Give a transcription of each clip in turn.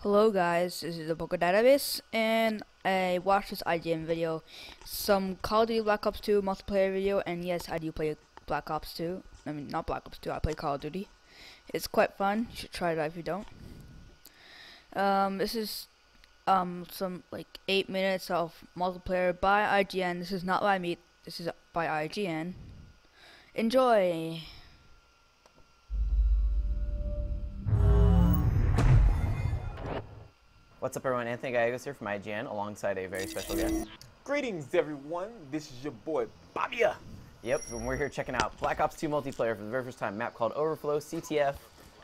Hello guys, this is the Poker Database, and I watched this IGN video, some Call of Duty Black Ops 2 multiplayer video, and yes, I do play Black Ops 2. I mean, not Black Ops 2, I play Call of Duty. It's quite fun, you should try it out if you don't. This is some like 8 minutes of multiplayer by IGN. This is not by me, this is by IGN. Enjoy! What's up, everyone? Anthony Gallegos here from IGN, alongside a very special guest. Greetings, everyone. This is your boy, Bobia. Yep, and we're here checking out Black Ops 2 multiplayer for the very first time. Map called Overflow, CTF.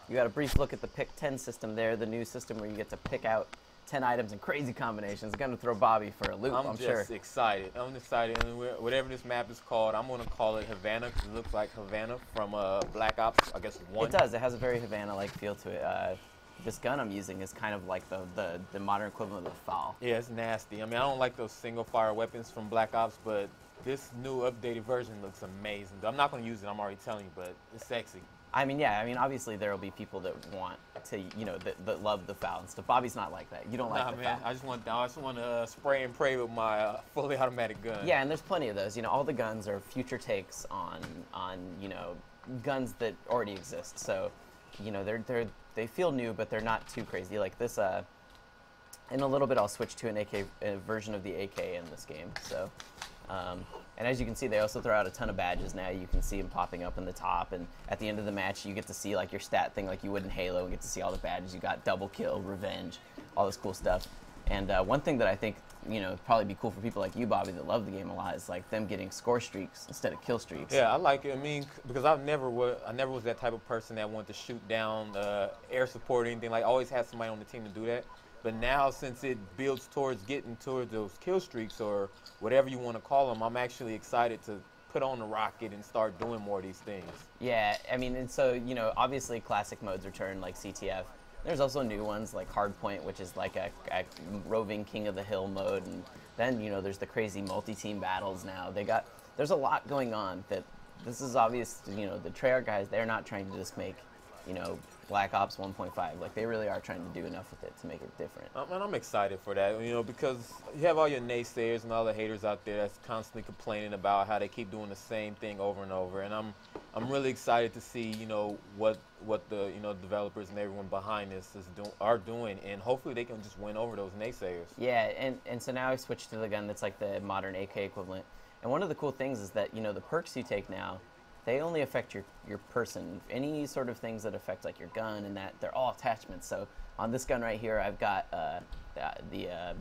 You got a brief look at the Pick 10 system there, the new system where you get to pick out 10 items in crazy combinations. Gonna throw Bobby for a loop, I'm sure. Excited. I'm excited. And whatever this map is called, I'm going to call it Havana because it looks like Havana from Black Ops, I guess, 1. It does. It has a very Havana-like feel to it. This gun I'm using is kind of like the modern equivalent of the FAL. Yeah, it's nasty. I mean, I don't like those single-fire weapons from Black Ops, but this new updated version looks amazing. I'm not going to use it, I'm already telling you, but it's sexy. I mean, yeah, obviously there will be people that want to, that love the FAL and stuff. Bobby's not like that. You don't like the man, FAL. I just want to spray and pray with my fully automatic gun. Yeah, and there's plenty of those. All the guns are future takes on guns that already exist. So, they feel new, but they're not too crazy. Like this, in a little bit, I'll switch to an AK version of the AK in this game. So, and as you can see, they also throw out a ton of badges now. You can see them popping up in the top, and at the end of the match, you get to see like your stat thing, like you would in Halo. You get to see all the badges you got: double kill, revenge, all this cool stuff. And one thing that I think probably be cool for people like you, Bobby, that love the game a lot, is like them getting score streaks instead of kill streaks. Yeah, I like it. I mean, because I never was that type of person that wanted to shoot down air support or anything. Like, I always had somebody on the team to do that. But now, since it builds towards getting towards those kill streaks or whatever you want to call them, I'm actually excited to put on the rocket and start doing more of these things. Yeah, I mean, and so obviously classic modes return like CTF. There's also new ones like Hardpoint, which is like a roving king of the hill mode, and then there's the crazy multi-team battles now. There's a lot going on. That this is obvious. The Treyarch guys, they're not trying to just make Black Ops 1.5. Like, they really are trying to do enough with it to make it different. And I'm excited for that, because you have all your naysayers and all the haters out there that's constantly complaining about how they keep doing the same thing over and over. And I'm really excited to see, what the developers and everyone behind this are doing, and hopefully they can just win over those naysayers. Yeah, and so now I switched to the gun that's like the modern AK equivalent. And one of the cool things is that the perks you take now, they only affect your person. Any sort of things that affect like your gun and that, they're all attachments. So on this gun right here, I've got the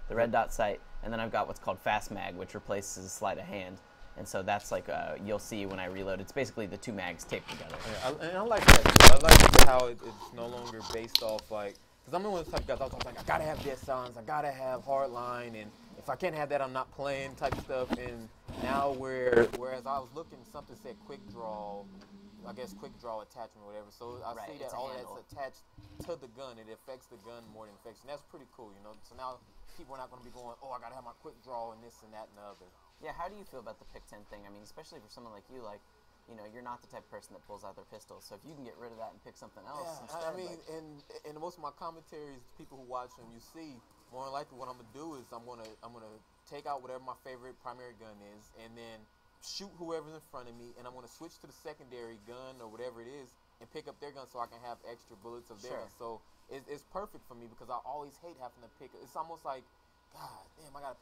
red dot sight, and then I've got what's called fast mag, which replaces sleight of hand. And so that's like you'll see when I reload. It's basically the two mags taped together. Yeah, and I like that too. I like how it's no longer based off like, because I'm one of those type of guys. I was like, I gotta have dead silence, I gotta have hardline, and if I can't have that, I'm not playing type stuff. And now whereas I was looking, something said quick draw, I guess quick draw attachment or whatever. So I see that all that's attached to the gun. It affects the gun more than it affects, and that's pretty cool, So now people are not going to be going, oh, I gotta have my quick draw and this and that and the other. Yeah, how do you feel about the Pick 10 thing? I mean, especially for someone like you, like, you're not the type of person that pulls out their pistol. So if you can get rid of that and pick something else instead. I mean, and most of my commentaries, people who watch them, you see, more than likely what I'm gonna do is I'm gonna take out whatever my favorite primary gun is, and then shoot whoever's in front of me, and I'm gonna switch to the secondary gun or whatever it is, and pick up their gun so I can have extra bullets of their gun. So it's perfect for me because I always hate having to pick. It's almost like, God damn, I gotta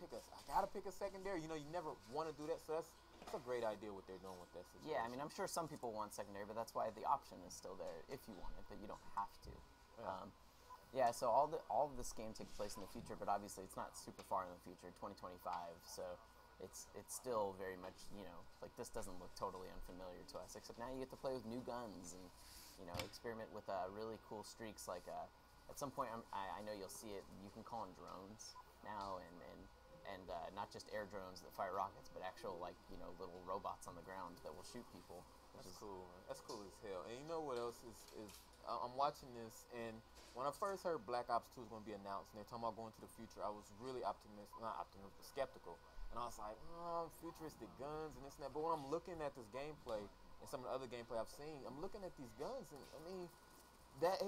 pick a secondary. You never want to do that. So that's a great idea what they're doing with that situation. Yeah, I mean, I'm sure some people want secondary, but that's why the option is still there if you want it, but you don't have to. Yeah. So all of this game takes place in the future, but obviously it's not super far in the future, 2025. So it's still very much like this doesn't look totally unfamiliar to us. Except now you get to play with new guns and experiment with really cool streaks. Like at some point, I know you'll see it. You can call them drones now, and not just air drones that fire rockets, but actual little robots on the ground that will shoot people. That's cool, man. That's cool as hell. And you know what else is I'm watching this, and when I first heard Black Ops 2 was going to be announced, and they're talking about going to the future, I was really skeptical. And I was like, futuristic guns and this and that. But when I'm looking at this gameplay and some of the other gameplay I've seen, I'm looking at these guns, and I mean, that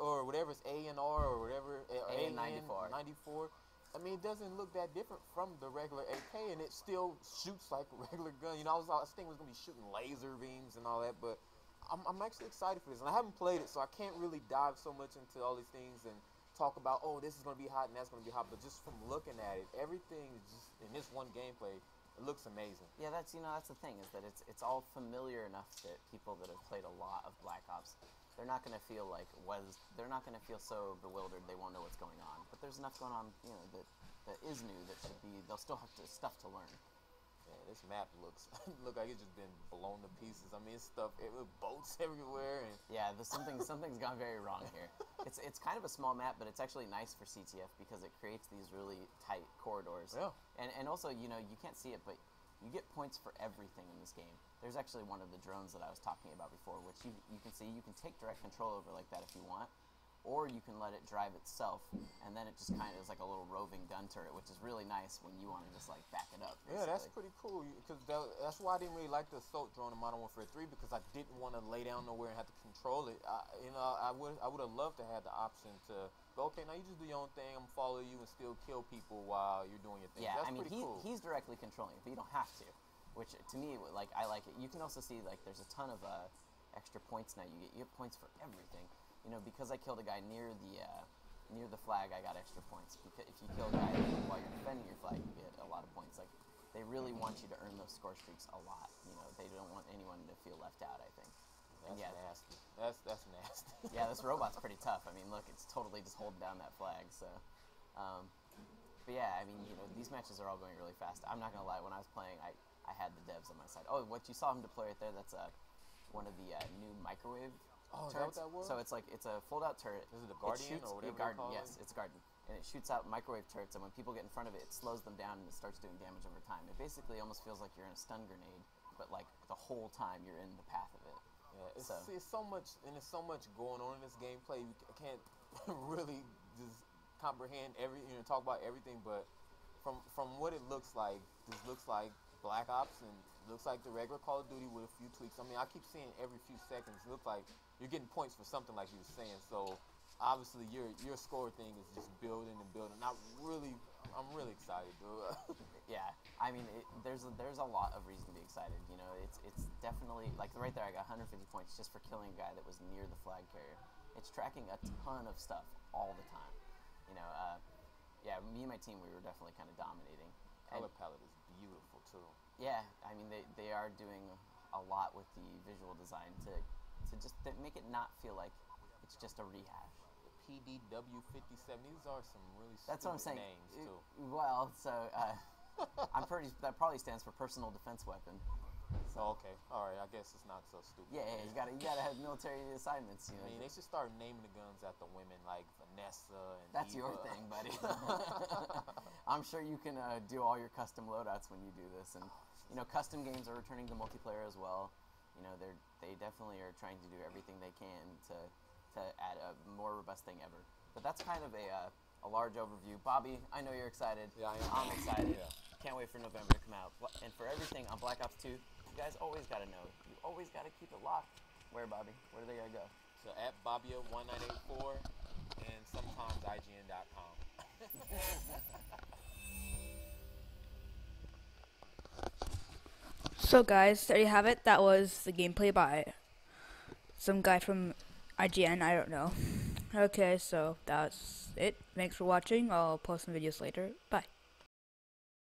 or whatever it's ANR or whatever AN94. 94. I mean, it doesn't look that different from the regular AK, and it still shoots like a regular gun. You know, I was thinking it was gonna be shooting laser beams and all that, but I'm actually excited for this, and I haven't played it, so I can't really dive so much into all these things and talk about, oh, this is gonna be hot and that's gonna be hot. But just from looking at it, everything is just in this one gameplay. It looks amazing. Yeah, that's that's the thing, is that it's all familiar enough that people that have played a lot of Black Ops, they're not going to feel like they're not going to feel so bewildered they won't know what's going on. But there's enough going on, that is new that should be, they'll still have stuff to learn. Yeah, this map looks look like it's just been blown to pieces. I mean, it's stuff, boats everywhere, and Yeah, something's gone very wrong here. It's kind of a small map, but it's actually nice for CTF because it creates these really tight corridors. Yeah. And also, you can't see it, but you get points for everything in this game. There's actually one of the drones that I was talking about before, which you can see you can take direct control over like that if you want, or you can let it drive itself, and then it just kind of is like a little roving gun turret, which is really nice when you want to just like back it up. yeah, that's pretty cool. Because that's why I didn't really like the assault drone in Modern Warfare 3, because I didn't want to lay down nowhere and have to control it. I would have loved to have the option to go, okay, now you just do your own thing. I'm gonna follow you and still kill people while you're doing your thing. Yeah, That's I mean, pretty cool. he's directly controlling it, but you don't have to. Which to me, like, I like it. You can also see like there's a ton of extra points now. You get points for everything. Because I killed a guy near the flag, I got extra points. Because if you kill a guy while you're defending your flag, you get a lot of points. Like, they really want you to earn those score streaks a lot. They don't want anyone to feel left out, I think. That's nasty. That's nasty. Yeah, this robot's pretty tough. I mean, look, it's totally just holding down that flag. So, but yeah, I mean, these matches are all going really fast. I'm not gonna lie. When I was playing, I had the devs on my side. Oh, what you saw him deploy right there? That's one of the new microwave Oh, is that turrets. what that was? So it's a fold-out turret. Is it a Guardian or whatever they Guardian, call yes, it? it's a Guardian. And it shoots out microwave turrets, and when people get in front of it, it slows them down and it starts doing damage over time. It basically almost feels like you're in a stun grenade, but like the whole time you're in the path of it. Yeah, it's so much, and there's so much going on in this gameplay. You can't really just comprehend talk about everything. But from what it looks like, this looks like Black Ops, and looks like the regular Call of Duty with a few tweaks. I mean, I keep seeing every few seconds. It looks like you're getting points for something, like you were saying. So obviously your score thing is just building and building. I'm really excited, dude. Yeah, I mean, there's a lot of reason to be excited. It's definitely like right there. I got 150 points just for killing a guy that was near the flag carrier. It's tracking a ton of stuff all the time. Yeah, me and my team, we were definitely kind of dominating. Color palette is beautiful too. Yeah, I mean, they are doing a lot with the visual design to just make it not feel like it's just a rehash. PDW57. These are some really That's what I'm saying. names too. Well, so that probably stands for personal defense weapon. So okay, all right. I guess it's not so stupid. Yeah, you gotta have military assignments. I mean, they should start naming the guns after women, like Vanessa and That's Eva. your thing, buddy. I'm sure you can do all your custom loadouts when you do this, and custom games are returning to multiplayer as well. They definitely are trying to do everything they can to add a more robust thing ever. But that's kind of a large overview. Bobby, I know you're excited. Yeah, I am. I'm excited. Yeah. Can't wait for November to come out. And for everything on Black Ops 2, you guys always got to know. You always got to keep it locked. Where, Bobby? Where do they got to go? So at Bobbia1984 and sometimes IGN.com. So guys, there you have it. That was the gameplay by some guy from IGN, I don't know. Okay, so that's it. Thanks for watching. I'll post some videos later. Bye.